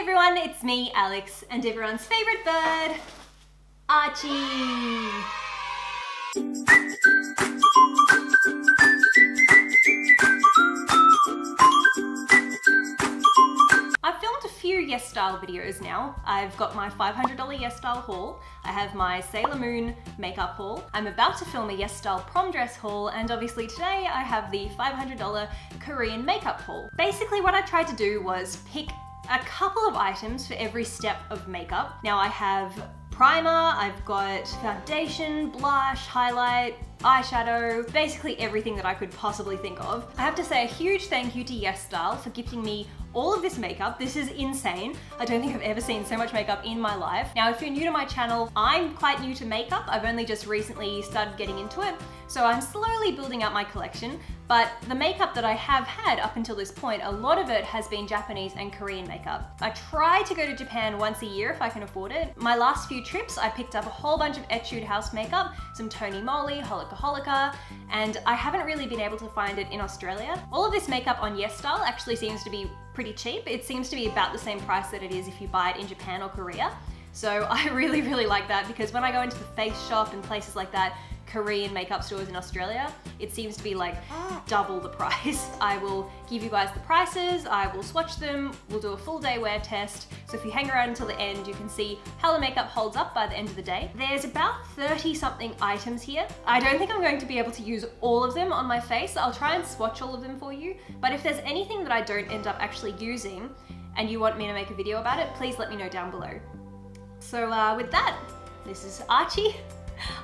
everyone, it's me, Alex, and everyone's favorite bird, Archie. I've filmed a few Yes Style videos now. I've got my $500 Yes Style haul. I have my Sailor Moon makeup haul. I'm about to film a Yes Style prom dress haul, and obviously today I have the $500 Korean makeup haul. Basically what I tried to do was pick a couple of items for every step of makeup. Now I have primer, I've got foundation, blush, highlight, eyeshadow, basically everything that I could possibly think of. I have to say a huge thank you to Yes Style for gifting me all of this makeup. This is insane. I don't think I've ever seen so much makeup in my life. Now, if you're new to my channel, I'm quite new to makeup. I've only just recently started getting into it, so I'm slowly building out my collection. But the makeup that I have had up until this point, a lot of it has been Japanese and Korean makeup. I try to go to Japan once a year if I can afford it. My last few trips, I picked up a whole bunch of Etude house makeup, some Moly, Holika Holika, and I haven't really been able to find it in Australia. All of this makeup on Yes Style actually seems to be pretty cheap. It seems to be about the same price that it is if you buy it in Japan or Korea. So I really like that, because when I go into the face shop and places like that, Korean makeup stores in Australia, it seems to be like double the price. I will give you guys the prices, I will swatch them, we'll do a full day wear test. So if you hang around until the end, you can see how the makeup holds up by the end of the day. There's about 30 something items here. I don't think I'm going to be able to use all of them on my face. I'll try and swatch all of them for you. But if there's anything that I don't end up actually using and you want me to make a video about it, please let me know down below. So with that, this is Archie.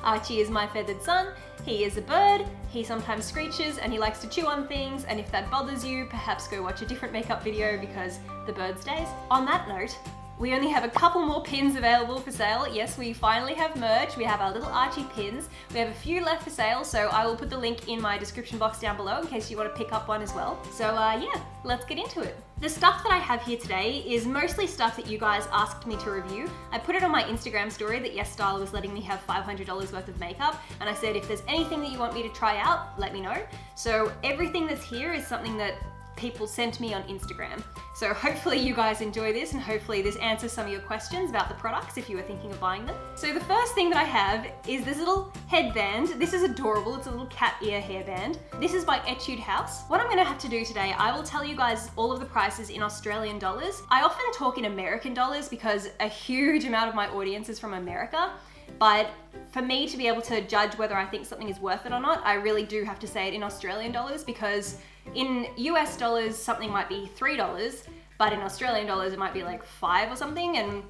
Archie is my feathered son. He is a bird, he sometimes screeches and he likes to chew on things, and if that bothers you, perhaps go watch a different makeup video because the bird stays. On that note, we only have a couple more pins available for sale. Yes, we finally have merch. We have our little Archie pins. We have a few left for sale, so I will put the link in my description box down below in case you want to pick up one as well. So yeah, let's get into it. The stuff that I have here today is mostly stuff that you guys asked me to review. I put it on my Instagram story that Yes Style was letting me have $500 worth of makeup, and I said if there's anything that you want me to try out, let me know. So everything that's here is something that people sent me on Instagram. So hopefully you guys enjoy this, and hopefully this answers some of your questions about the products if you were thinking of buying them. So the first thing that I have is this little headband. This is adorable. It's a little cat ear hairband. This is by Etude House. What I'm gonna have to do today, I will tell you guys all of the prices in Australian dollars. I often talk in American dollars because a huge amount of my audience is from America. But for me to be able to judge whether I think something is worth it or not, I really do have to say it in Australian dollars, because in US dollars, something might be $3, but in Australian dollars, it might be like 5 or something. And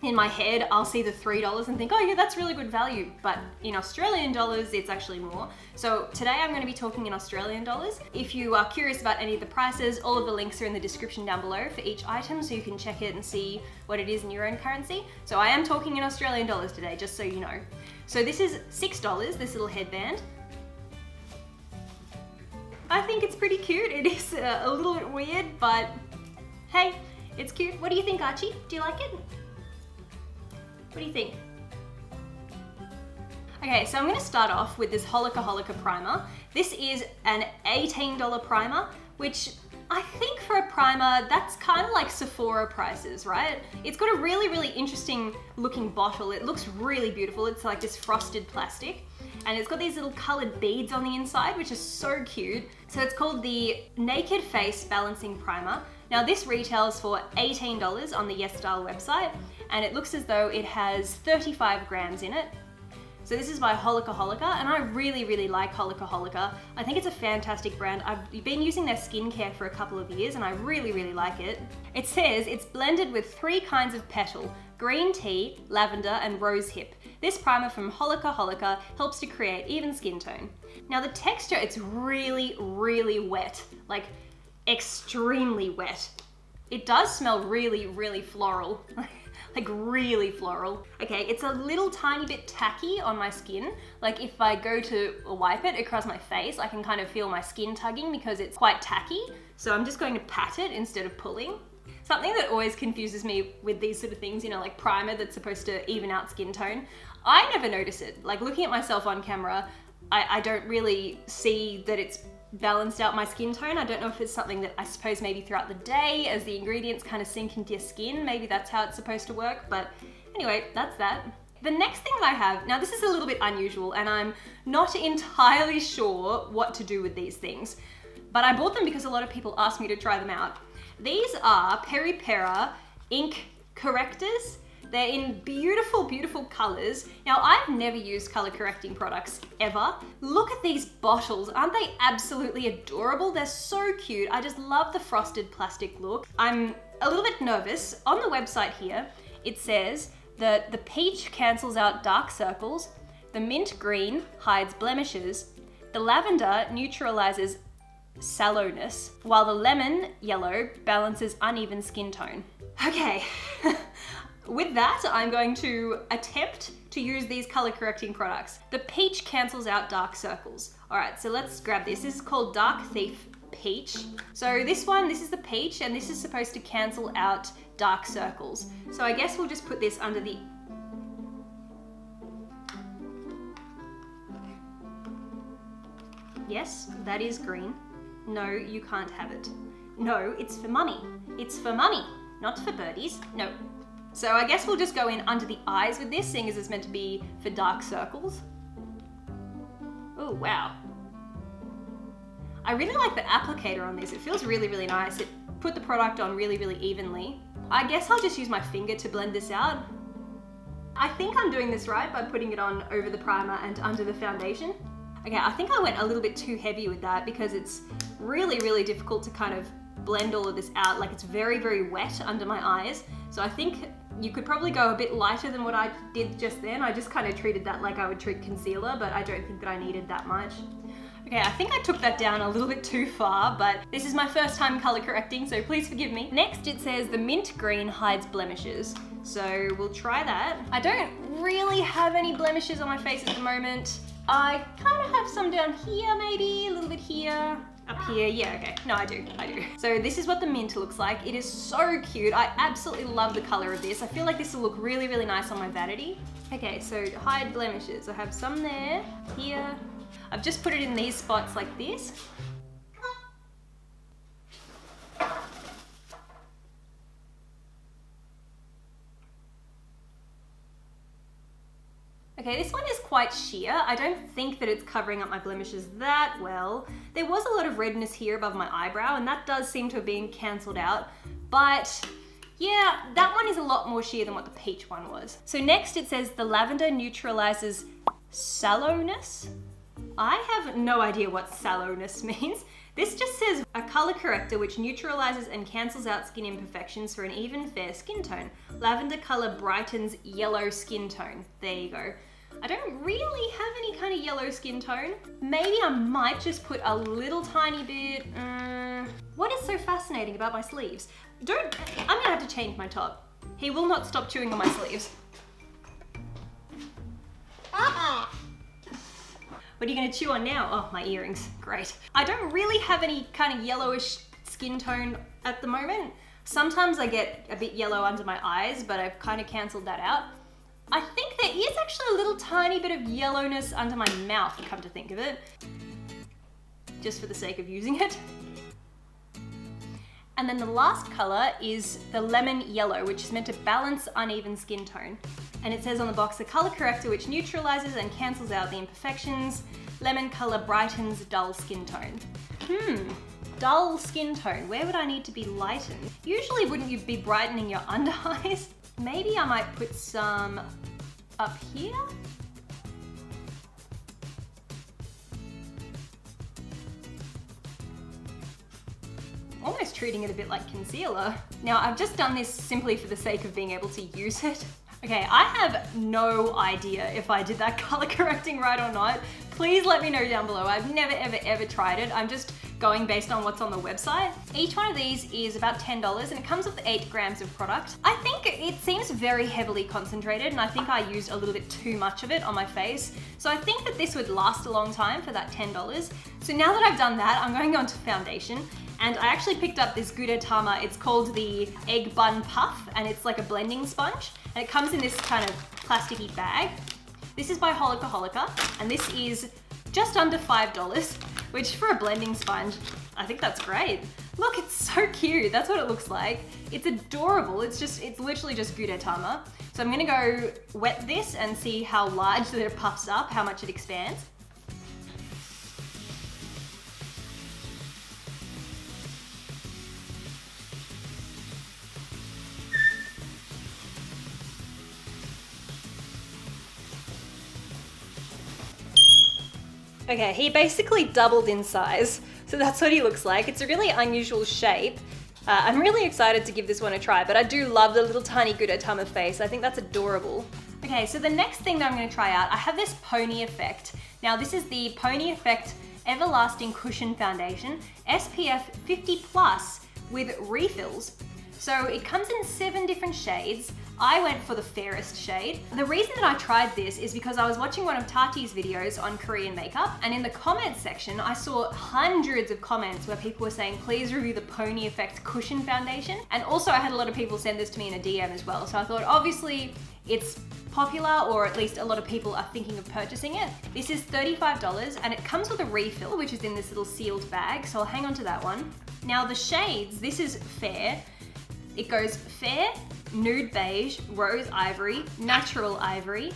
in my head, I'll see the $3 and think, oh yeah, that's really good value. But in Australian dollars, it's actually more. So today I'm going to be talking in Australian dollars. If you are curious about any of the prices, all of the links are in the description down below for each item, so you can check it and see what it is in your own currency. So I am talking in Australian dollars today, just so you know. So this is $6, this little headband. I think it's pretty cute. It is a little bit weird, but hey, it's cute. What do you think, Archie? Do you like it? What do you think? Okay, so I'm gonna start off with this Holika Holika primer. This is an $18 primer, which I think for a primer, that's kind of like Sephora prices, right? It's got a really interesting looking bottle. It looks really beautiful. It's like this frosted plastic, and it's got these little colored beads on the inside, which is so cute. So it's called the Naked Face Balancing Primer. Now this retails for $18 on the Yes Style website, and it looks as though it has 35 grams in it. So this is by Holika Holika, and I really like Holika Holika. I think it's a fantastic brand. I've been using their skincare for a couple of years, and I really like it. It says it's blended with 3 kinds of petal: green tea, lavender, and rose hip. This primer from Holika Holika helps to create even skin tone. Now the texture, it's really wet, like extremely wet. It does smell really floral. Like really floral. Okay, it's a little tiny bit tacky on my skin. Like if I go to wipe it across my face, I can kind of feel my skin tugging because it's quite tacky. So I'm just going to pat it instead of pulling. Something that always confuses me with these sort of things, you know, like primer that's supposed to even out skin tone, I never notice it. Like looking at myself on camera, I don't really see that it's balanced out my skin tone. I don't know if it's something that I suppose maybe throughout the day as the ingredients kind of sink into your skin, maybe that's how it's supposed to work, but anyway, that's that. The next thing that I have, now this is a little bit unusual and I'm not entirely sure what to do with these things, but I bought them because a lot of people asked me to try them out. These are Peri Pera ink correctors. They're in beautiful, beautiful colors. Now, I've never used color correcting products ever. Look at these bottles. Aren't they absolutely adorable? They're so cute. I just love the frosted plastic look. I'm a little bit nervous. On the website here, it says that the peach cancels out dark circles, the mint green hides blemishes, the lavender neutralizes sallowness, while the lemon yellow balances uneven skin tone. Okay. With that, I'm going to attempt to use these color correcting products. The peach cancels out dark circles. All right, so let's grab this. This is called Dark Thief Peach. So this is the peach, and this is supposed to cancel out dark circles. So I guess we'll just put this under the... Yes, that is green. No, you can't have it. No, it's for mummy. It's for mummy, not for birdies. No. So I guess we'll just go in under the eyes with this, seeing as it's meant to be for dark circles. Oh, wow. I really like the applicator on this. It feels really, really nice. It put the product on really, really evenly. I guess I'll just use my finger to blend this out. I think I'm doing this right by putting it on over the primer and under the foundation. Okay, I think I went a little bit too heavy with that because it's really, really difficult to kind of blend all of this out. Like, it's very, very wet under my eyes. So I think you could probably go a bit lighter than what I did just then. I just kind of treated that like I would treat concealer, but I don't think that I needed that much. Okay, I think I took that down a little bit too far, but this is my first time color correcting, so please forgive me. Next, it says the mint green hides blemishes. So we'll try that. I don't really have any blemishes on my face at the moment. I kind of have some down here, maybe, a little bit here. Up here, yeah, okay. No, I do. So this is what the mint looks like. It is so cute. I absolutely love the color of this. I feel like this will look really, really nice on my vanity. Okay, so hide blemishes. I have some there, here. I've just put it in these spots like this. Okay, this one is quite sheer. I don't think that it's covering up my blemishes that well. There was a lot of redness here above my eyebrow, and that does seem to have been cancelled out. But yeah, that one is a lot more sheer than what the peach one was. So next it says the lavender neutralizes sallowness. I have no idea what sallowness means. This just says a color corrector which neutralizes and cancels out skin imperfections for an even, fair skin tone. Lavender color brightens yellow skin tone. There you go. I don't really have any kind of yellow skin tone. Maybe I might just put a little tiny bit. What is so fascinating about my sleeves? I'm gonna have to change my top. He will not stop chewing on my sleeves. What are you gonna chew on now? Oh, my earrings, great. I don't really have any kind of yellowish skin tone at the moment. Sometimes I get a bit yellow under my eyes, but I've kind of canceled that out. I think there is actually a little tiny bit of yellowness under my mouth, come to think of it. Just for the sake of using it. And then the last color is the lemon yellow, which is meant to balance uneven skin tone. And it says on the box, a color corrector which neutralizes and cancels out the imperfections. Lemon color brightens dull skin tone. Dull skin tone. Where would I need to be lightened? Usually wouldn't you be brightening your under eyes? Maybe I might put some up here. Almost treating it a bit like concealer. Now, I've just done this simply for the sake of being able to use it. Okay, I have no idea if I did that color correcting right or not. Please let me know down below. I've never, ever, ever tried it. I'm just going based on what's on the website. Each one of these is about $10 and it comes with 8 grams of product. I think it seems very heavily concentrated and I think I used a little bit too much of it on my face. So I think that this would last a long time for that $10. So now that I've done that, I'm going on to foundation. And I actually picked up this Gudetama. It's called the Egg Bun Puff and it's like a blending sponge. And it comes in this kind of plasticky bag. This is by Holika Holika and this is just under $5, which for a blending sponge, I think that's great. Look, it's so cute. That's what it looks like. It's adorable. It's literally just Gudetama. So I'm gonna go wet this and see how large that it puffs up, how much it expands. Okay, he basically doubled in size, so that's what he looks like. It's a really unusual shape. I'm really excited to give this one a try, but I do love the little tiny Gudetama face. I think that's adorable. Okay, so the next thing that I'm gonna try out, I have this Pony Effect. Now this is the Pony Effect Everlasting Cushion Foundation, SPF 50+ with refills. So it comes in 7 different shades. I went for the fairest shade. The reason that I tried this is because I was watching one of Tati's videos on Korean makeup, and in the comments section, I saw hundreds of comments where people were saying, please review the Pony Effect Cushion Foundation. And also I had a lot of people send this to me in a DM as well. So I thought, obviously it's popular, or at least a lot of people are thinking of purchasing it. This is $35 and it comes with a refill, which is in this little sealed bag. So I'll hang on to that one. Now the shades, this is fair. It goes fair, nude beige, rose ivory, natural ivory,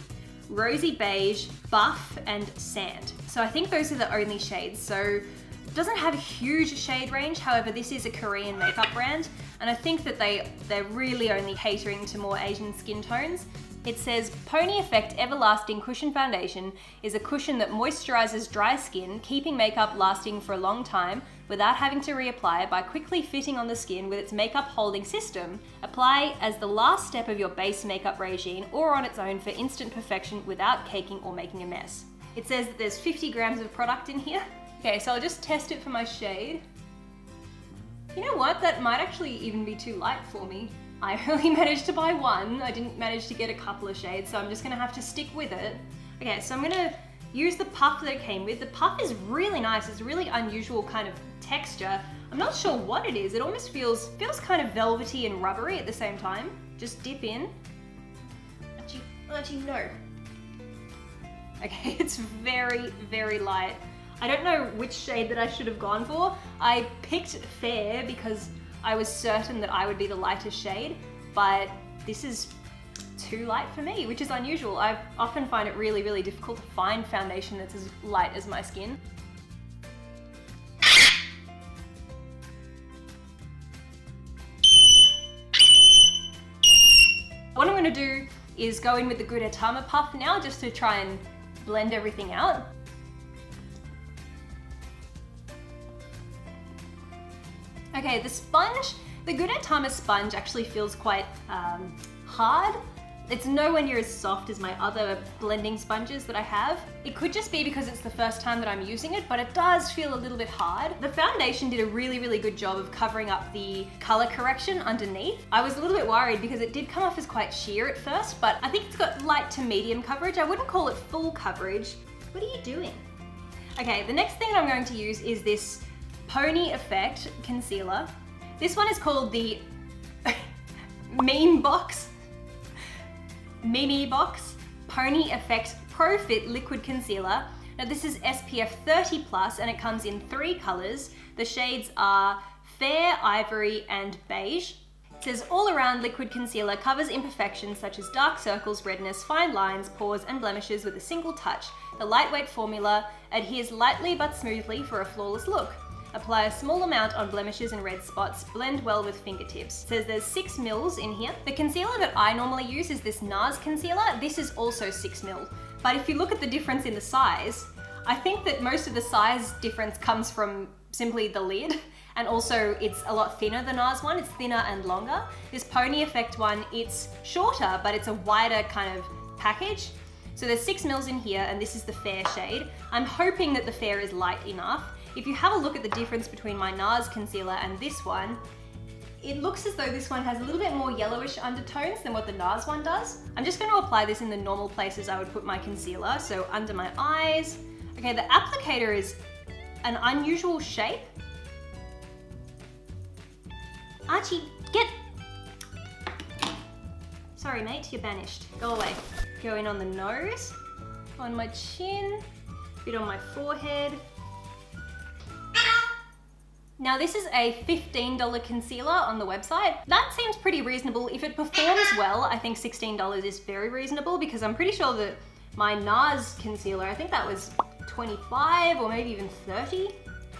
rosy beige, buff, and sand. So I think those are the only shades. So it doesn't have a huge shade range. However, this is a Korean makeup brand, and I think that they're really only catering to more Asian skin tones. It says, Pony Effect Everlasting Cushion Foundation is a cushion that moisturizes dry skin, keeping makeup lasting for a long time without having to reapply by quickly fitting on the skin with its makeup holding system. Apply as the last step of your base makeup regime or on its own for instant perfection without caking or making a mess. It says that there's 50 grams of product in here. Okay, so I'll just test it for my shade. You know what? That might actually even be too light for me. I only managed to buy one. I didn't manage to get a couple of shades, so I'm just gonna have to stick with it. Okay, so I'm gonna use the puff that it came with. The puff is really nice. It's a really unusual kind of texture. I'm not sure what it is. It almost feels kind of velvety and rubbery at the same time. Just dip in. Actually, no. Okay, it's very, very light. I don't know which shade that I should have gone for. I picked fair because I was certain that I would be the lightest shade, but this is too light for me, which is unusual. I often find it really, really difficult to find foundation that's as light as my skin. What I'm gonna do is go in with the Gudetama puff now, just to try and blend everything out. Okay, the Gudetama sponge actually feels quite hard. It's nowhere near as soft as my other blending sponges that I have. It could just be because it's the first time that I'm using it, but it does feel a little bit hard. The foundation did a really, really good job of covering up the color correction underneath. I was a little bit worried because it did come off as quite sheer at first, but I think it's got light to medium coverage. I wouldn't call it full coverage. What are you doing? Okay, the next thing I'm going to use is this Pony Effect concealer. This one is called the Meme Box Pony Effect Pro Fit Liquid Concealer. Now this is SPF 30+ and it comes in 3 colors. The shades are fair, ivory, and beige. It says all around liquid concealer covers imperfections such as dark circles, redness, fine lines, pores, and blemishes with a single touch. The lightweight formula adheres lightly but smoothly for a flawless look. Apply a small amount on blemishes and red spots. Blend well with fingertips. It says there's 6 ml in here. The concealer that I normally use is this NARS concealer. This is also 6 ml. But if you look at the difference in the size, I think that most of the size difference comes from simply the lid. And also it's a lot thinner than NARS one. It's thinner and longer. This Pony Effect one, it's shorter, but it's a wider kind of package. So there's 6 ml in here, and this is the fair shade. I'm hoping that the fair is light enough. If you have a look at the difference between my NARS concealer and this one, it looks as though this one has a little bit more yellowish undertones than what the NARS one does. I'm just going to apply this in the normal places I would put my concealer, so under my eyes. Okay, the applicator is an unusual shape. Archie, get! Sorry mate, you're banished. Go away. Go in on the nose, on my chin. bit on my forehead. Now this is a $15 concealer on the website. That seems pretty reasonable. If it performs well, I think $16 is very reasonable because I'm pretty sure that my NARS concealer, I think that was 25 or maybe even 30.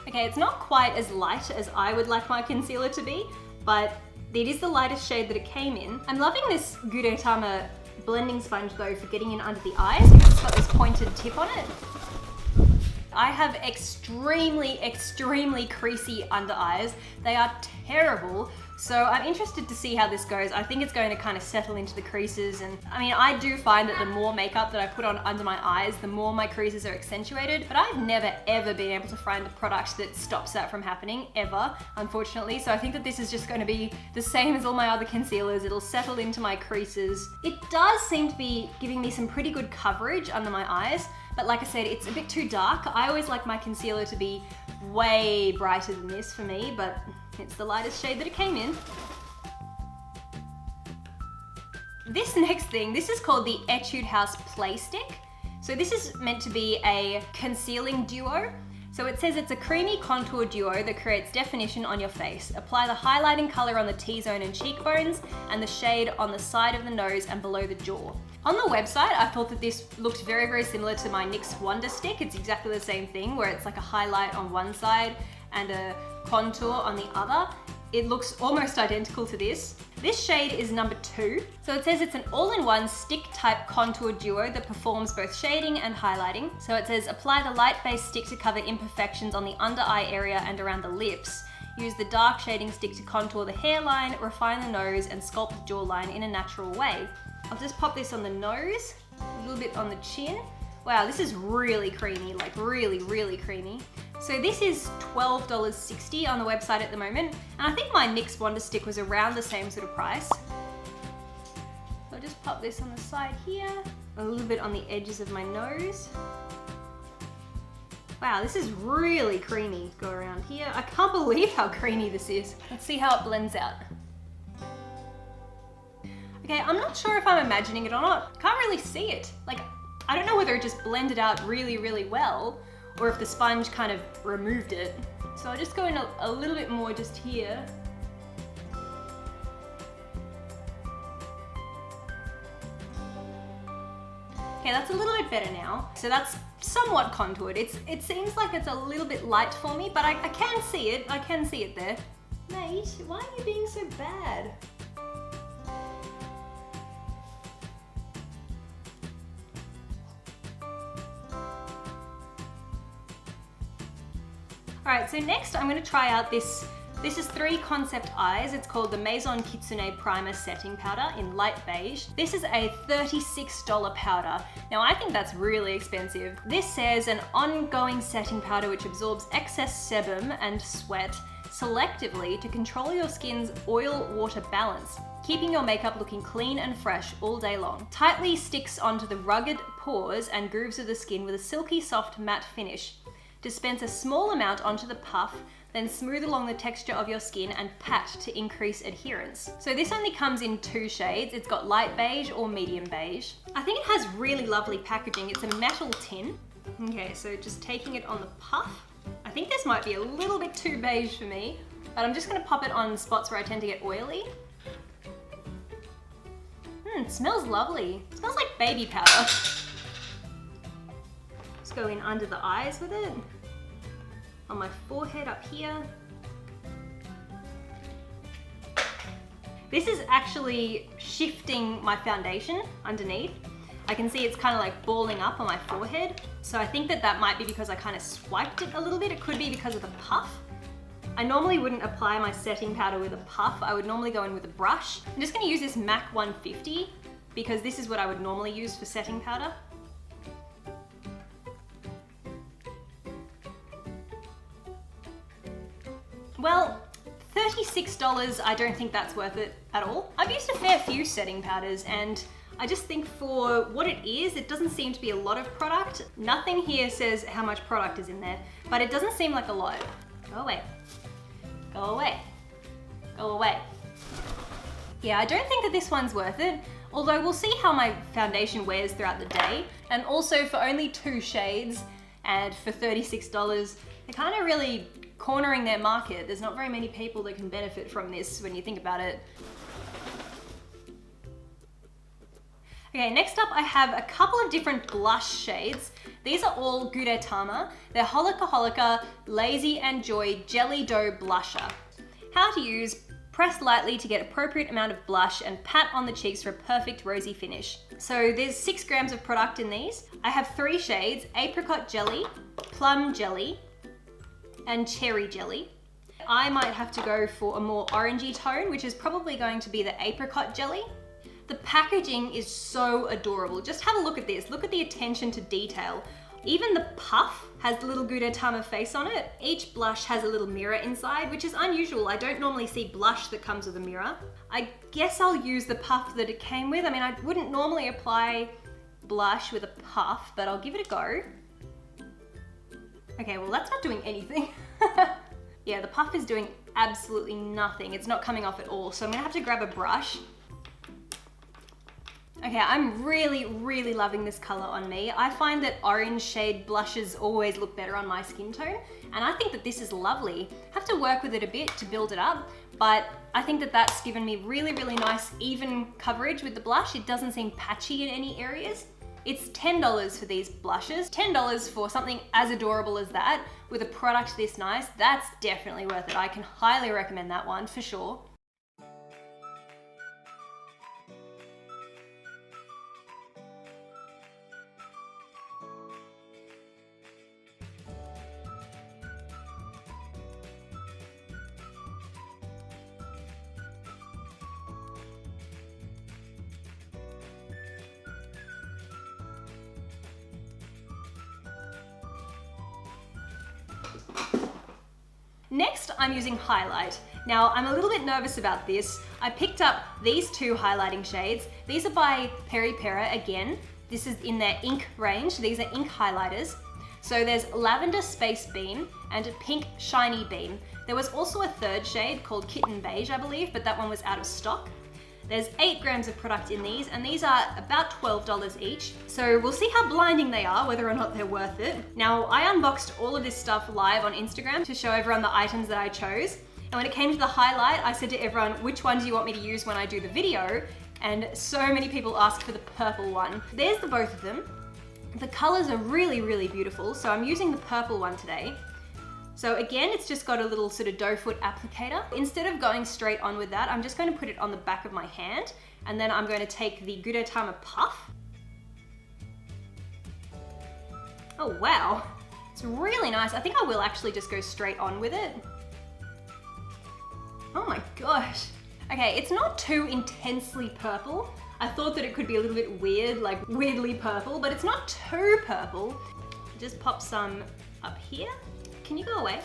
Okay, it's not quite as light as I would like my concealer to be, but it is the lightest shade that it came in. I'm loving this Gudetama blending sponge though for getting in under the eyes because it's got this pointed tip on it. I have extremely creasy under eyes. They are terrible. So I'm interested to see how this goes. I think it's going to kind of settle into the creases, and I mean, I do find that the more makeup that I put on under my eyes, the more my creases are accentuated, but I've never ever been able to find a product that stops that from happening, ever, unfortunately. So I think that this is just going to be the same as all my other concealers. It'll settle into my creases. It does seem to be giving me some pretty good coverage under my eyes, but like I said, it's a bit too dark. I always like my concealer to be way brighter than this for me, but it's the lightest shade that it came in. This next thing, this is called the Etude House Play Stick. So this is meant to be a concealing duo. So it says it's a creamy contour duo that creates definition on your face. Apply the highlighting color on the T-zone and cheekbones and the shade on the side of the nose and below the jaw. On the website, I thought that this looked very similar to my NYX Wonder Stick. It's exactly the same thing, where it's like a highlight on one side and a contour on the other. It looks almost identical to this. This shade is number 2. So it says it's an all-in-one stick type contour duo that performs both shading and highlighting. So it says apply the light-based stick to cover imperfections on the under eye area and around the lips. Use the dark shading stick to contour the hairline, refine the nose, and sculpt the jawline in a natural way. I'll just pop this on the nose, a little bit on the chin. Wow, this is really creamy, like really creamy. So this is $12.60 on the website at the moment, and I think my NYX Wonder Stick was around the same sort of price. So I'll just pop this on the side here, a little bit on the edges of my nose. Wow, this is really creamy. Go around here. I can't believe how creamy this is. Let's see how it blends out. Okay, I'm not sure if I'm imagining it or not. Can't really see it. Like, I don't know whether it just blended out really well, or if the sponge kind of removed it. So I'll just go in a little bit more just here. Okay, that's a little bit better now. So that's somewhat contoured. It seems like it's a little bit light for me, but I can see it. I can see it there. Mate, why are you being so bad? Alright, so next I'm going to try out this. This is 3 Concept Eyes. It's called the Maison Kitsune Primer Setting Powder in light beige. This is a $36 powder. Now I think that's really expensive. This says an ongoing setting powder which absorbs excess sebum and sweat selectively to control your skin's oil-water balance, keeping your makeup looking clean and fresh all day long. Tightly sticks onto the rugged pores and grooves of the skin with a silky soft matte finish. Dispense a small amount onto the puff, then smooth along the texture of your skin and pat to increase adherence. So this only comes in 2 shades. It's got light beige or medium beige. I think it has really lovely packaging. It's a metal tin. Okay, so just taking it on the puff. I think this might be a little bit too beige for me, but I'm just gonna pop it on spots where I tend to get oily. It smells lovely. It smells like baby powder. Just go in under the eyes with it. On my forehead up here. This is actually shifting my foundation underneath. I can see it's kind of like balling up on my forehead. So I think that might be because I kind of swiped it a little bit. It could be because of the puff. I normally wouldn't apply my setting powder with a puff. I would normally go in with a brush. I'm just gonna use this MAC 150 because this is what I would normally use for setting powder. Well, $36, I don't think that's worth it at all. I've used a fair few setting powders and I just think for what it is, it doesn't seem to be a lot of product. Nothing here says how much product is in there, but it doesn't seem like a lot. Go away. Go away. Go away. Yeah, I don't think that this one's worth it, although we'll see how my foundation wears throughout the day. And also for only 2 shades, and for $36, they're kind of really cornering their market. There's not very many people that can benefit from this when you think about it. Okay, next up I have a couple of different blush shades. These are all Gudetama. They're Holika Holika Lazy and Joy Jelly Dough Blusher. How to use: press lightly to get appropriate amount of blush and pat on the cheeks for a perfect rosy finish. So there's 6 grams of product in these. I have 3 shades: Apricot Jelly, Plum Jelly, and Cherry Jelly. I might have to go for a more orangey tone, which is probably going to be the Apricot Jelly. The packaging is so adorable. Just have a look at this. Look at the attention to detail. Even the puff has the little Gudetama face on it. Each blush has a little mirror inside, which is unusual. I don't normally see blush that comes with a mirror. I guess I'll use the puff that it came with. I mean, I wouldn't normally apply blush with a puff, but I'll give it a go. Okay, well that's not doing anything. Yeah, the puff is doing absolutely nothing. It's not coming off at all. So I'm gonna have to grab a brush. Okay, I'm really loving this color on me. I find that orange shade blushes always look better on my skin tone, and I think that this is lovely. Have to work with it a bit to build it up, but I think that that's given me really nice even coverage with the blush. It doesn't seem patchy in any areas. It's $10 for these blushes. $10 for something as adorable as that with a product this nice, that's definitely worth it. I can highly recommend that one for sure. Next, I'm using highlight. Now, I'm a little bit nervous about this. I picked up these 2 highlighting shades. These are by Peri Pera again. This is in their ink range. These are ink highlighters. So there's Lavender Space Beam and a Pink Shiny Beam. There was also a 3rd shade called Kitten Beige, I believe, but that one was out of stock. There's 8 grams of product in these, and these are about $12 each. So we'll see how blinding they are, whether or not they're worth it. Now, I unboxed all of this stuff live on Instagram to show everyone the items that I chose. And when it came to the highlight, I said to everyone, which one do you want me to use when I do the video? And so many people asked for the purple one. There's the both of them. The colors are really beautiful, so I'm using the purple one today. So again, it's just got a little sort of doe foot applicator. Instead of going straight on with that, I'm just going to put it on the back of my hand, and then I'm going to take the Gudetama puff. Oh wow, it's really nice. I think I will actually just go straight on with it. Oh my gosh. Okay, it's not too intensely purple. I thought that it could be a little bit weird, like weirdly purple, but it's not too purple. Just pop some up here. Can you go away?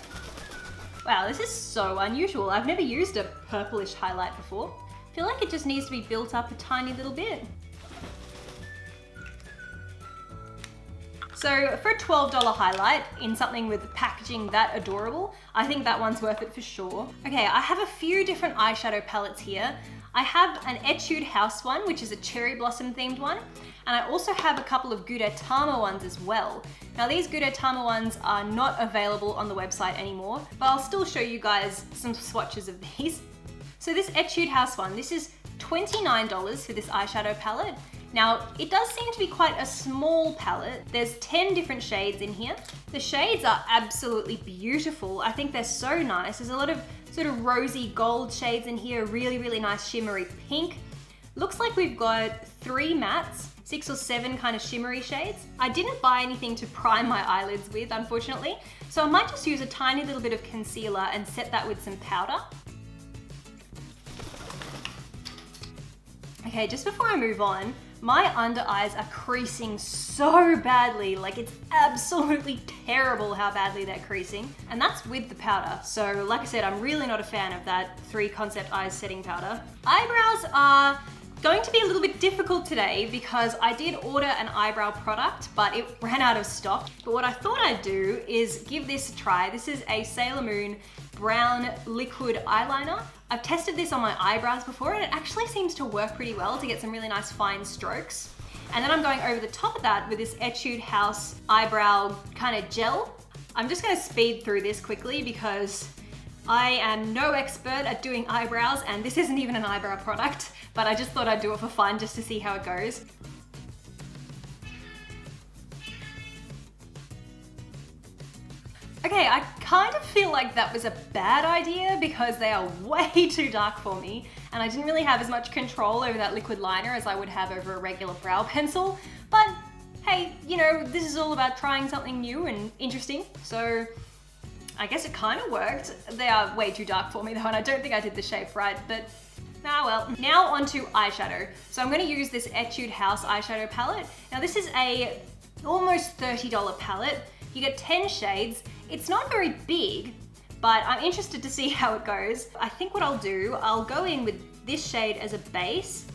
Wow, this is so unusual. I've never used a purplish highlight before. I feel like it just needs to be built up a tiny little bit. So for a $12 highlight in something with packaging that adorable, I think that one's worth it for sure. Okay, I have a few different eyeshadow palettes here. I have an Etude House one, which is a cherry blossom themed one. And I also have a couple of Gudetama ones as well. Now these Gudetama ones are not available on the website anymore, but I'll still show you guys some swatches of these. So this Etude House one, this is $29 for this eyeshadow palette. Now, it does seem to be quite a small palette. There's 10 different shades in here. The shades are absolutely beautiful. I think they're so nice. There's a lot of sort of rosy gold shades in here, really nice shimmery pink. Looks like we've got 3 mattes, 6 or 7 kind of shimmery shades. I didn't buy anything to prime my eyelids with, unfortunately, so I might just use a tiny little bit of concealer and set that with some powder. Okay, just before I move on, my under eyes are creasing so badly, like it's absolutely terrible how badly they're creasing, and that's with the powder. So like I said, I'm really not a fan of that 3 Concept Eyes setting powder. Eyebrows are going to be a little bit difficult today because I did order an eyebrow product, but it ran out of stock. But what I thought I'd do is give this a try. This is a Sailor Moon brown liquid eyeliner. I've tested this on my eyebrows before and it actually seems to work pretty well to get some really nice fine strokes. And then I'm going over the top of that with this Etude House eyebrow kind of gel. I'm just gonna speed through this quickly because I am no expert at doing eyebrows, and this isn't even an eyebrow product, but I just thought I'd do it for fun just to see how it goes. Okay, I kind of feel like that was a bad idea because they are way too dark for me, and I didn't really have as much control over that liquid liner as I would have over a regular brow pencil. But hey, you know, this is all about trying something new and interesting, so I guess it kind of worked. They are way too dark for me though, and I don't think I did the shape right, but ah well. Now onto eyeshadow. So I'm gonna use this Etude House eyeshadow palette. Now this is a almost $30 palette. You get 10 shades. It's not very big, but I'm interested to see how it goes. I think what I'll do, I'll go in with this shade as a base,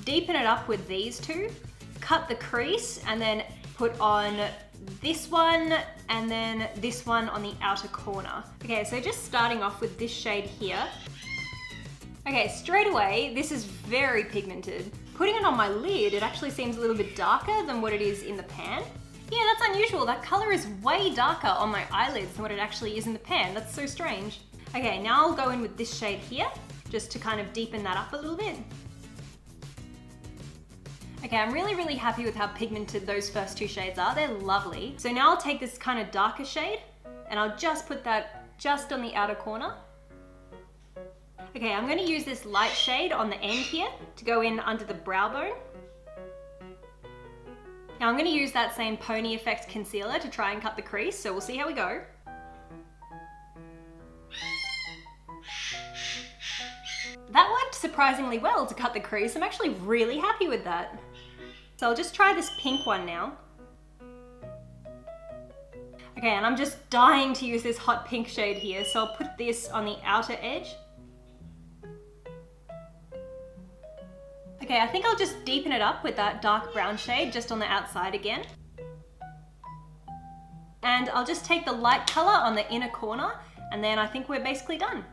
deepen it up with these two, cut the crease, and then put on this one, and then this one on the outer corner. Okay, so just starting off with this shade here. Okay, straight away, this is very pigmented. Putting it on my lid, it actually seems a little bit darker than what it is in the pan. Yeah, that's unusual. That color is way darker on my eyelids than what it actually is in the pan. That's so strange. Okay, now I'll go in with this shade here, just to kind of deepen that up a little bit. Okay, I'm really happy with how pigmented those first two shades are. They're lovely. So now I'll take this kind of darker shade and I'll just put that just on the outer corner. Okay, I'm going to use this light shade on the end here to go in under the brow bone. Now I'm going to use that same pony effect concealer to try and cut the crease, so we'll see how we go. That worked surprisingly well to cut the crease. I'm actually really happy with that. So I'll just try this pink one now. Okay, and I'm just dying to use this hot pink shade here, so I'll put this on the outer edge. Okay, I think I'll just deepen it up with that dark brown shade just on the outside again. And I'll just take the light color on the inner corner, and then I think we're basically done.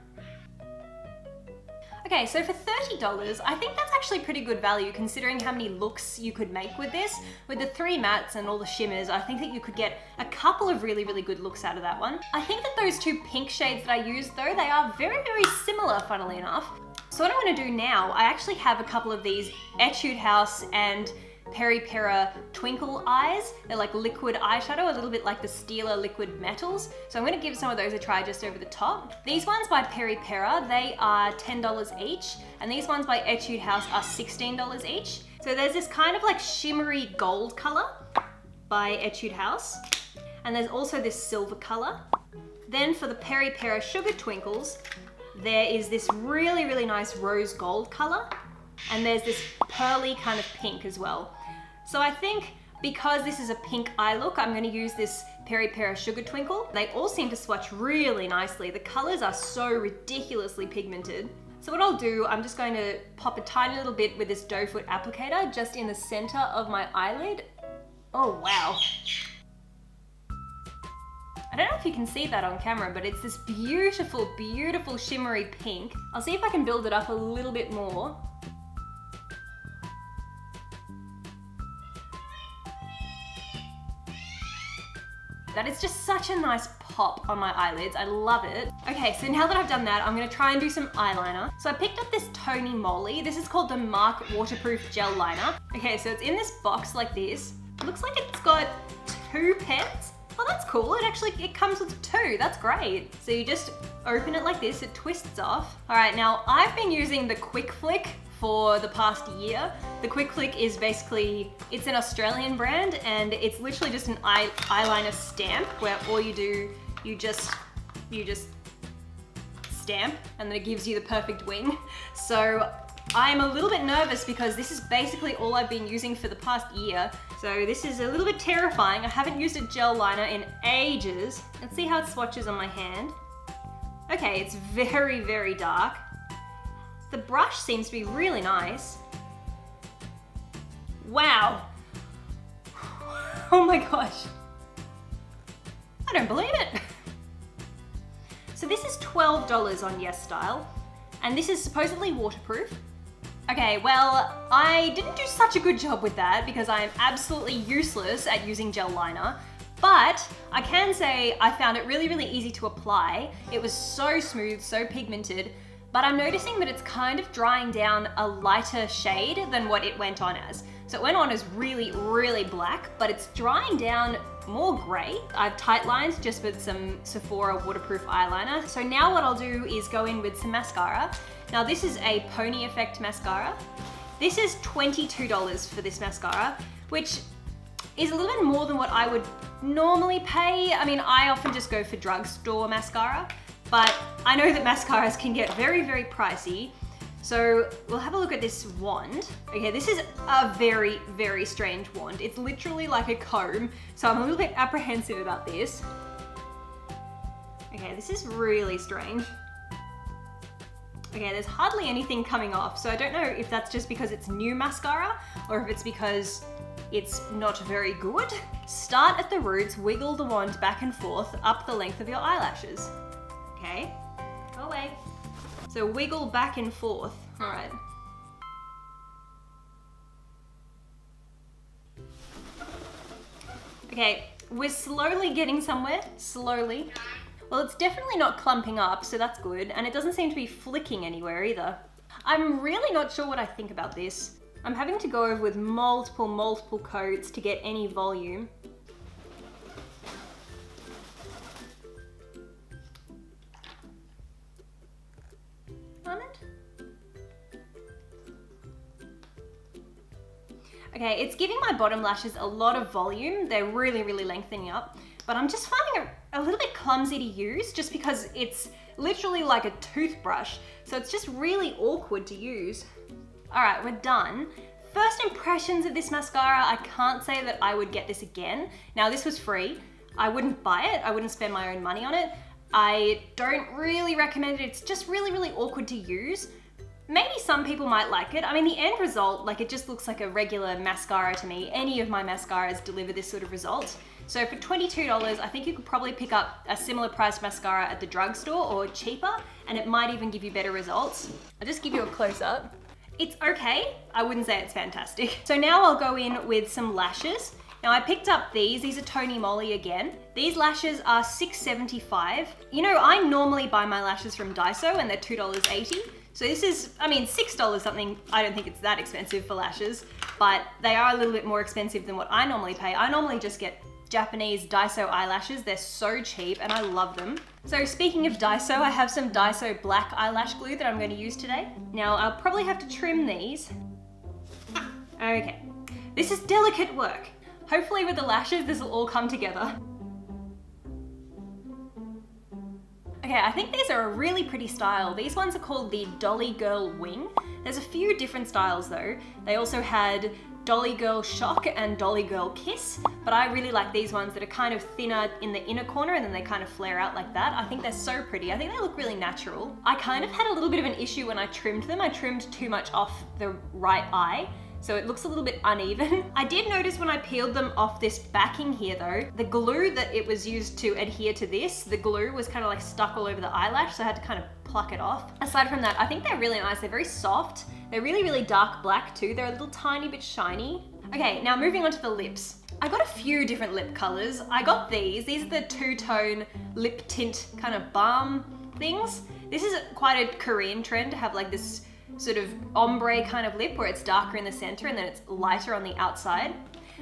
Okay, so for $30, I think that's actually pretty good value considering how many looks you could make with this. With the 3 mattes and all the shimmers, I think that you could get a couple of really good looks out of that one. I think that those 2 pink shades that I used though, they are very similar, funnily enough. So what I'm gonna do now, I actually have a couple of these Etude House and Peri Pera Twinkle Eyes. They're like liquid eyeshadow, a little bit like the Stila liquid metals. So I'm gonna give some of those a try just over the top. These ones by Peri Pera, they are $10 each, and these ones by Etude House are $16 each. So there's this kind of like shimmery gold color by Etude House, and there's also this silver color. Then for the Peri Pera Sugar Twinkles, there is this really nice rose gold color, and there's this pearly kind of pink as well. So I think because this is a pink eye look, I'm going to use this Peri Pera Sugar Twinkle. They all seem to swatch really nicely. The colors are so ridiculously pigmented. So what I'll do, I'm just going to pop a tiny little bit with this doe foot applicator just in the center of my eyelid. Oh wow. I don't know if you can see that on camera, but it's this beautiful shimmery pink. I'll see if I can build it up a little bit more. That is just such a nice pop on my eyelids. I love it. Okay, so now that I've done that, I'm gonna try and do some eyeliner. So I picked up this Tony Moly. This is called the Mark Waterproof Gel Liner. Okay, so it's in this box like this. It looks like it's got 2 pens. Oh, that's cool. It comes with 2. That's great. So you just open it like this, it twists off. All right, now I've been using the Quick Flick for the past year. The Quick Flick is basically, it's an Australian brand, and it's literally just an eyeliner stamp where all you do, you just stamp, and then it gives you the perfect wing. So I'm a little bit nervous because this is basically all I've been using for the past year. So this is a little bit terrifying. I haven't used a gel liner in ages. Let's see how it swatches on my hand. Okay, it's very dark. The brush seems to be really nice. Wow. Oh my gosh. I don't believe it. So this is $12 on YesStyle, and this is supposedly waterproof. Okay, well, I didn't do such a good job with that because I am absolutely useless at using gel liner. But I can say I found it really, really easy to apply. It was so smooth, so pigmented, but I'm noticing that it's kind of drying down a lighter shade than what it went on as. So it went on as really, really black, but it's drying down more gray. I've tight lined just with some Sephora waterproof eyeliner. So now what I'll do is go in with some mascara. Now this is a Pony Effect mascara. This is $22 for this mascara, which is a little bit more than what I would normally pay. I mean, I often just go for drugstore mascara, but I know that mascaras can get very, very pricey. So we'll have a look at this wand. Okay, this is a very, very strange wand. It's literally like a comb, so I'm a little bit apprehensive about this. Okay, this is really strange. Okay, there's hardly anything coming off, so I don't know if that's just because it's new mascara or if it's because it's not very good. Start at the roots, wiggle the wand back and forth up the length of your eyelashes. Okay, go away. So wiggle back and forth. All right. Okay, we're slowly getting somewhere, slowly. Well, it's definitely not clumping up, so that's good. And it doesn't seem to be flicking anywhere either. I'm really not sure what I think about this. I'm having to go over with multiple coats to get any volume. Okay, it's giving my bottom lashes a lot of volume. They're really, really lengthening up, but I'm just finding it a little bit clumsy to use just because it's literally like a toothbrush. So it's just really awkward to use. All right, we're done. First impressions of this mascara, I can't say that I would get this again. Now this was free. I wouldn't buy it. I wouldn't spend my own money on it. I don't really recommend it. It's just really, really awkward to use. Maybe some people might like it. I mean, the end result, like it just looks like a regular mascara to me. Any of my mascaras deliver this sort of result. So for $22, I think you could probably pick up a similar priced mascara at the drugstore or cheaper, and it might even give you better results. I'll just give you a close up. It's okay. I wouldn't say it's fantastic. So now I'll go in with some lashes. Now I picked up these are Tony Moly again. These lashes are $6.75. You know, I normally buy my lashes from Daiso and they're $2.80. So this is, I mean, $6 something, I don't think it's that expensive for lashes, but they are a little bit more expensive than what I normally pay. I normally just get Japanese Daiso eyelashes. They're so cheap and I love them. So speaking of Daiso, I have some Daiso black eyelash glue that I'm going to use today. Now I'll probably have to trim these. Okay, this is delicate work. Hopefully with the lashes, this will all come together. Okay, I think these are a really pretty style. These ones are called the Dolly Girl Wing. There's a few different styles though. They also had Dolly Girl Shock and Dolly Girl Kiss, but I really like these ones that are kind of thinner in the inner corner and then they kind of flare out like that. I think they're so pretty. I think they look really natural. I kind of had a little bit of an issue when I trimmed them. I trimmed too much off the right eye, so it looks a little bit uneven. I did notice when I peeled them off this backing here though, the glue that it was used to adhere to this, the glue was kind of like stuck all over the eyelash, so I had to kind of pluck it off. Aside from that, I think they're really nice. They're very soft. They're really, really dark black too. They're a little tiny bit shiny. Okay, now moving on to the lips. I got a few different lip colors. I got these. These are the two-tone lip tint kind of balm things. This is quite a Korean trend to have like this sort of ombre kind of lip where it's darker in the center and then it's lighter on the outside.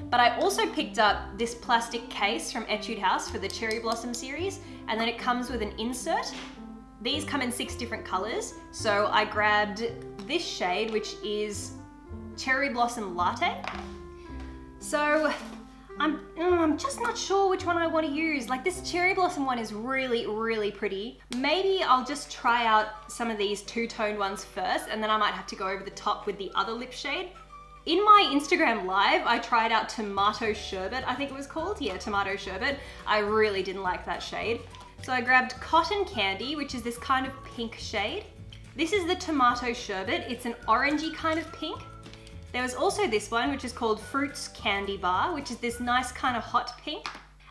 But I also picked up this plastic case from Etude House for the Cherry Blossom series, and then it comes with an insert. These come in 6 different colors. So I grabbed this shade, which is Cherry Blossom Latte. So I'm just not sure which one I want to use. Like this Cherry Blossom one is really, really pretty. Maybe I'll just try out some of these two-toned ones first, and then I might have to go over the top with the other lip shade. In my Instagram live, I tried out Tomato Sherbet, I think it was called. Yeah, Tomato Sherbet. I really didn't like that shade. So I grabbed Cotton Candy, which is this kind of pink shade. This is the Tomato Sherbet. It's an orangey kind of pink. There was also this one, which is called Fruits Candy Bar, which is this nice kind of hot pink.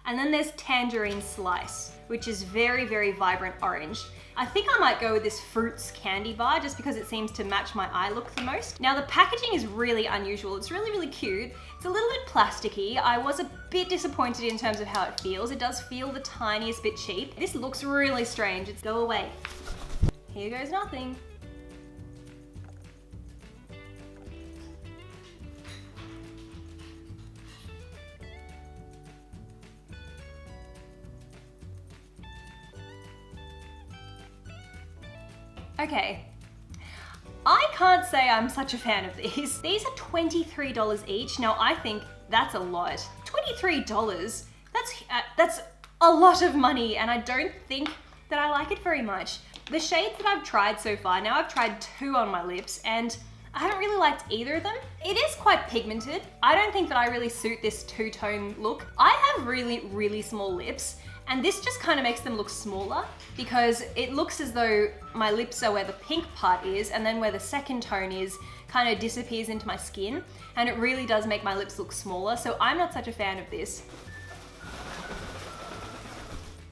And then there's Tangerine Slice, which is very, very vibrant orange. I think I might go with this Fruits candy bar just because it seems to match my eye look the most. Now the packaging is really unusual. It's really, really cute. It's a little bit plasticky. I was a bit disappointed in terms of how it feels. It does feel the tiniest bit cheap. This looks really strange. It's go away. Here goes nothing. Okay, I can't say I'm such a fan of these. These are $23 each. Now I think that's a lot. $23, that's a lot of money, and I don't think that I like it very much. The shades that I've tried so far, now I've tried 2 on my lips, and I haven't really liked either of them. It is quite pigmented. I don't think that I really suit this two-tone look. I have really, really small lips, and this just kind of makes them look smaller because it looks as though my lips are where the pink part is, and then where the second tone is kind of disappears into my skin, and it really does make my lips look smaller, so I'm not such a fan of this.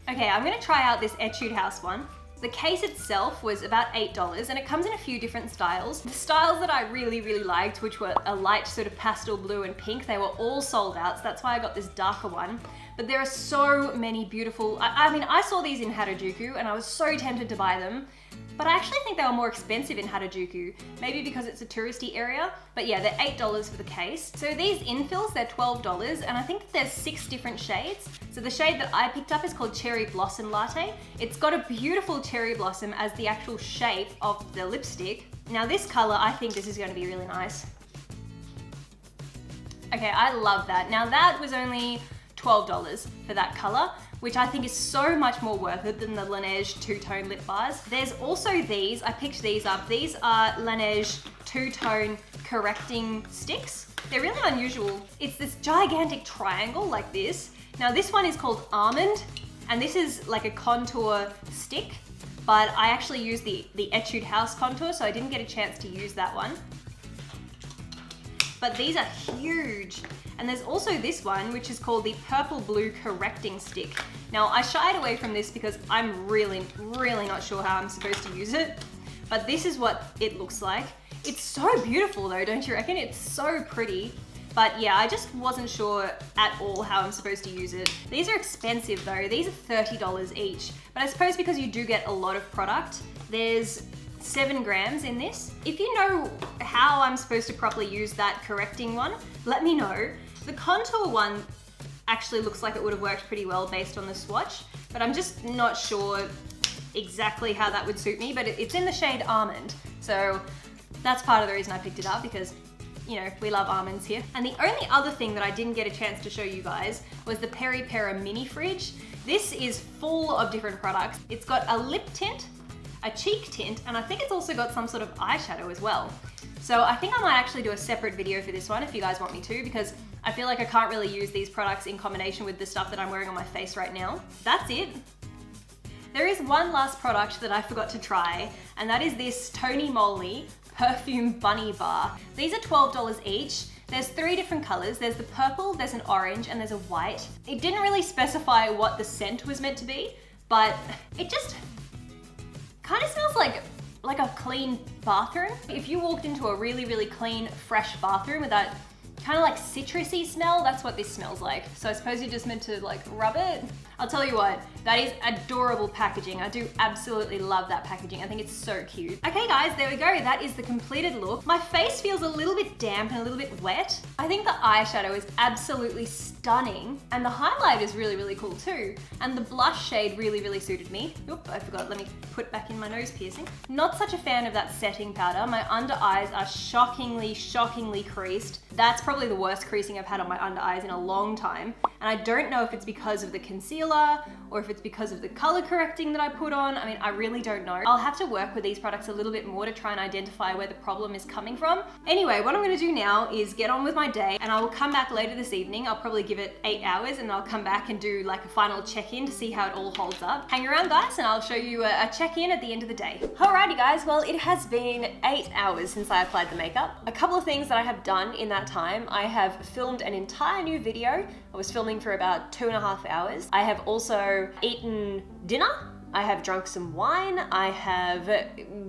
Okay, I'm gonna try out this Etude House one. The case itself was about $8, and it comes in a few different styles. The styles that I really, really liked, which were a light sort of pastel blue and pink, they were all sold out, so that's why I got this darker one. But there are so many beautiful, I mean, I saw these in Harajuku and I was so tempted to buy them, but I actually think they were more expensive in Harajuku, maybe because it's a touristy area. But yeah, they're $8 for the case. So these infills, they're $12, and I think that there's 6 different shades. So the shade that I picked up is called Cherry Blossom Latte. It's got a beautiful cherry blossom as the actual shape of the lipstick. Now this color, I think this is going to be really nice. Okay, I love that. Now that was only $12 for that color, which I think is so much more worth it than the Laneige two-tone lip bars. There's also these, I picked these up. These are Laneige two-tone correcting sticks. They're really unusual. It's this gigantic triangle like this. Now this one is called Almond, and this is like a contour stick, but I actually used the Etude House contour, so I didn't get a chance to use that one. But these are huge. And there's also this one, which is called the Purple Blue Correcting Stick. Now, I shied away from this because I'm really, really not sure how I'm supposed to use it, but this is what it looks like. It's so beautiful though, don't you reckon? It's so pretty. But yeah, I just wasn't sure at all how I'm supposed to use it. These are expensive though. These are $30 each. But I suppose because you do get a lot of product, there's 7 grams in this. If you know how I'm supposed to properly use that correcting one, let me know. The contour one actually looks like it would have worked pretty well based on the swatch, but I'm just not sure exactly how that would suit me, but it's in the shade Almond. So that's part of the reason I picked it up, because you know, we love almonds here. And the only other thing that I didn't get a chance to show you guys was the Peri Pera mini fridge. This is full of different products. It's got a lip tint, a cheek tint, and I think it's also got some sort of eyeshadow as well. So I think I might actually do a separate video for this one if you guys want me to, because I feel like I can't really use these products in combination with the stuff that I'm wearing on my face right now. That's it. There is one last product that I forgot to try, and that is this Tony Moly Perfume Bunny Bar. These are $12 each. There's 3 different colors. There's the purple, there's an orange, and there's a white. It didn't really specify what the scent was meant to be, but it just kind of smells like a clean bathroom. If you walked into a really, really clean, fresh bathroom with that kind of like citrusy smell, that's what this smells like. So I suppose you're just meant to like rub it. I'll tell you what, that is adorable packaging. I do absolutely love that packaging. I think it's so cute. Okay guys, there we go. That is the completed look. My face feels a little bit damp and a little bit wet. I think the eyeshadow is absolutely stunning, and the highlight is really, really cool too. And the blush shade really, really suited me. Oop, I forgot, let me put back in my nose piercing. Not such a fan of that setting powder. My under eyes are shockingly, shockingly creased. That's probably the worst creasing I've had on my under eyes in a long time. And I don't know if it's because of the concealer or if it's because of the color correcting that I put on. I mean, I really don't know. I'll have to work with these products a little bit more to try and identify where the problem is coming from. Anyway, what I'm gonna do now is get on with my day, and I will come back later this evening. I'll probably give it 8 hours, and I'll come back and do like a final check-in to see how it all holds up. Hang around guys, and I'll show you a check-in at the end of the day. Alrighty guys, well it has been 8 hours since I applied the makeup. A couple of things that I have done in that time. I have filmed an entire new video. I was filming for about 2.5 hours. I have also eaten dinner I have drunk some wine. I have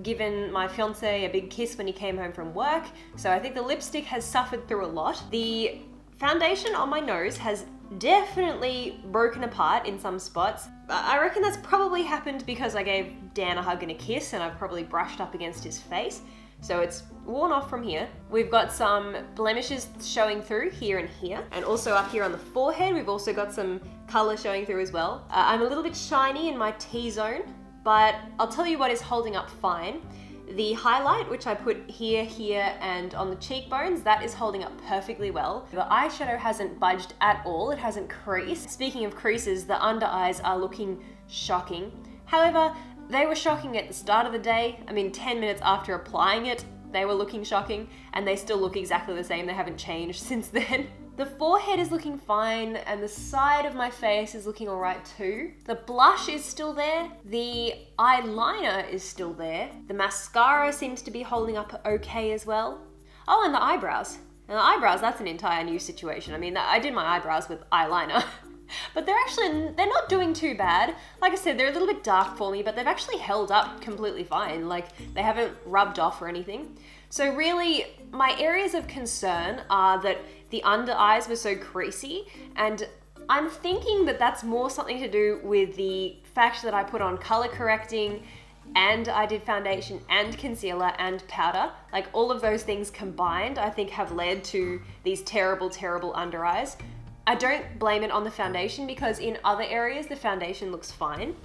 given my fiance a big kiss when he came home from work. So I think the lipstick has suffered through a lot. The foundation on my nose has definitely broken apart in some spots. I reckon that's probably happened because I gave Dan a hug and a kiss and I've probably brushed up against his face. So it's worn off from here. We've got some blemishes showing through here and here. And also up here on the forehead, we've also got some color showing through as well. I'm a little bit shiny in my T-zone, but I'll tell you what is holding up fine. The highlight, which I put here, here, and on the cheekbones, that is holding up perfectly well. The eyeshadow hasn't budged at all. It hasn't creased. Speaking of creases, the under eyes are looking shocking. However, they were shocking at the start of the day. I mean, 10 minutes after applying it, they were looking shocking, and they still look exactly the same. They haven't changed since then. The forehead is looking fine, and the side of my face is looking all right too. The blush is still there. The eyeliner is still there. The mascara seems to be holding up okay as well. Oh, and the eyebrows. And the eyebrows, that's an entire new situation. I mean, I did my eyebrows with eyeliner. But they're not doing too bad. Like I said, they're a little bit dark for me, but they've actually held up completely fine. Like, they haven't rubbed off or anything. So really, my areas of concern are that the under eyes were so creasy, and I'm thinking that that's more something to do with the fact that I put on color correcting, and I did foundation and concealer and powder. Like, all of those things combined, I think have led to these terrible, terrible under eyes. I don't blame it on the foundation because in other areas the foundation looks fine.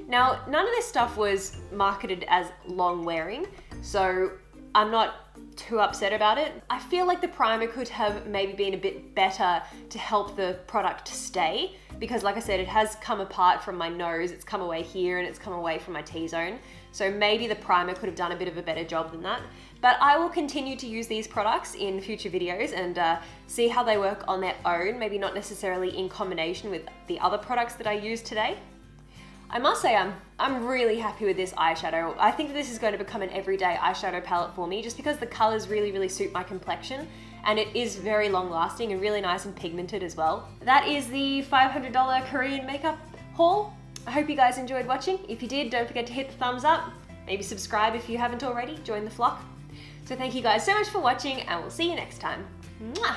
Now, none of this stuff was marketed as long wearing, so I'm not too upset about it. I feel like the primer could have maybe been a bit better to help the product stay, because like I said, it has come apart from my nose, it's come away here and it's come away from my T-zone. So maybe the primer could have done a bit of a better job than that. But I will continue to use these products in future videos and see how they work on their own, maybe not necessarily in combination with the other products that I used today. I must say I'm really happy with this eyeshadow. I think this is going to become an everyday eyeshadow palette for me just because the colors really, really suit my complexion, and it is very long lasting and really nice and pigmented as well. That is the $500 Korean makeup haul. I hope you guys enjoyed watching. If you did, don't forget to hit the thumbs up. Maybe subscribe if you haven't already. Join the flock. So thank you guys so much for watching, and we'll see you next time. Mwah!